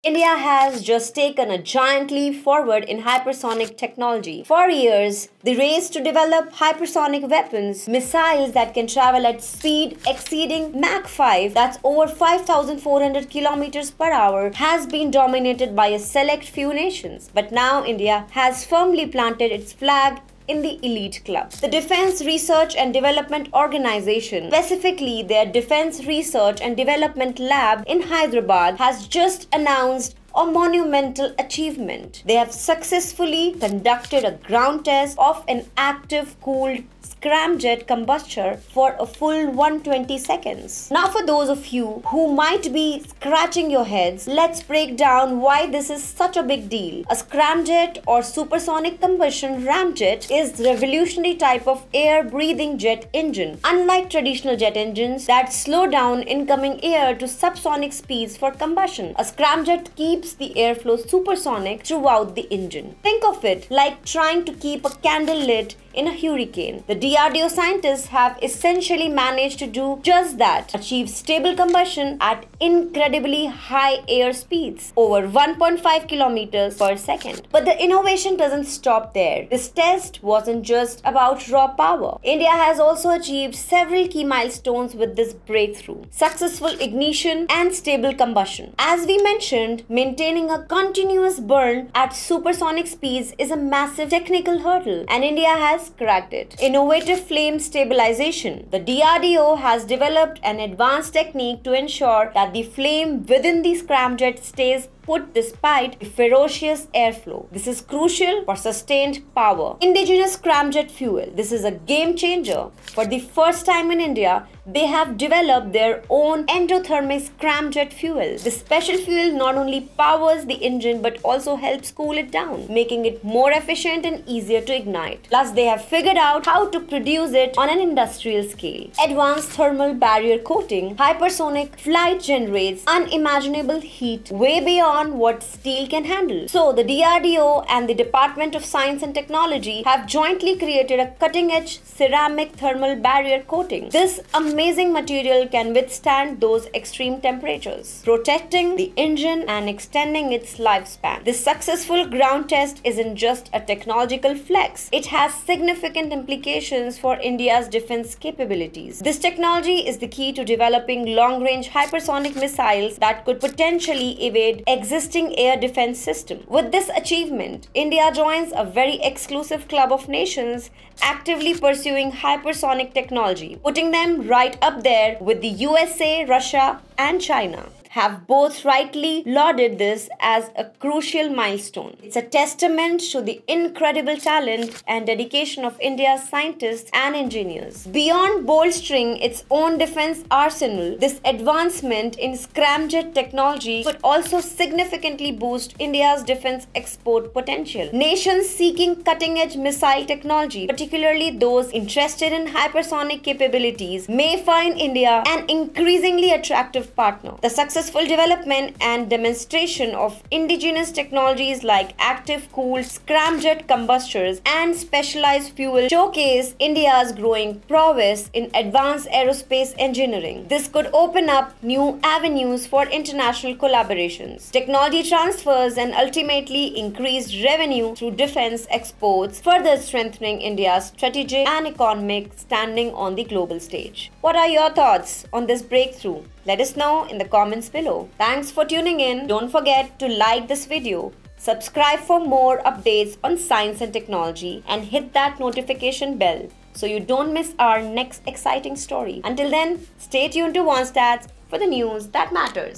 India has just taken a giant leap forward in hypersonic technology. For years, the race to develop hypersonic weapons, missiles that can travel at speed exceeding Mach 5, that's over 5,400 kilometers per hour, has been dominated by a select few nations. But now India has firmly planted its flag in the elite club. The Defense Research and Development Organization, specifically their Defense Research and Development Lab in Hyderabad, has just announced a monumental achievement. They have successfully conducted a ground test of an active cooled scramjet combustor for a full 120 seconds. Now for those of you who might be scratching your heads, let's break down why this is such a big deal. A scramjet or supersonic combustion ramjet is the revolutionary type of air-breathing jet engine. Unlike traditional jet engines that slow down incoming air to subsonic speeds for combustion, a scramjet keeps the airflow supersonic throughout the engine. Think of it like trying to keep a candle lit in a hurricane. The DRDO scientists have essentially managed to do just that, achieve stable combustion at incredibly high air speeds, over 1.5 kilometers per second. But the innovation doesn't stop there. This test wasn't just about raw power. India has also achieved several key milestones with this breakthrough: successful ignition and stable combustion. As we mentioned, maintaining a continuous burn at supersonic speeds is a massive technical hurdle, and India has cracked it. Innovative flame stabilization. The DRDO has developed an advanced technique to ensure that the flame within the scramjet stays put despite the ferocious airflow. This is crucial for sustained power. Indigenous scramjet fuel. This is a game changer. For the first time in India, they have developed their own endothermic scramjet fuel. This special fuel not only powers the engine but also helps cool it down, making it more efficient and easier to ignite. Plus, they have figured out how to produce it on an industrial scale. Advanced thermal barrier coating. Hypersonic flight generates unimaginable heat way beyond what steel can handle. So, the DRDO and the Department of Science and Technology have jointly created a cutting-edge ceramic thermal barrier coating. This amazing material can withstand those extreme temperatures, protecting the engine and extending its lifespan. This successful ground test isn't just a technological flex. It has significant implications for India's defense capabilities. This technology is the key to developing long-range hypersonic missiles that could potentially evade existing air defense system. With this achievement, India joins a very exclusive club of nations actively pursuing hypersonic technology, putting them right up there with the USA, Russia, and China. Have both rightly lauded this as a crucial milestone. It's a testament to the incredible talent and dedication of India's scientists and engineers. Beyond bolstering its own defense arsenal, this advancement in scramjet technology could also significantly boost India's defense export potential. Nations seeking cutting-edge missile technology, particularly those interested in hypersonic capabilities, may find India an increasingly attractive partner. The successful development and demonstration of indigenous technologies like active cooled scramjet combustors and specialized fuel showcase India's growing prowess in advanced aerospace engineering. This could open up new avenues for international collaborations, technology transfers, and ultimately increased revenue through defense exports, further strengthening India's strategic and economic standing on the global stage. What are your thoughts on this breakthrough? Let us know in the comments below. Thanks for tuning in. Don't forget to like this video, subscribe for more updates on science and technology, and hit that notification bell so you don't miss our next exciting story. Until then, stay tuned to OneStats for the news that matters.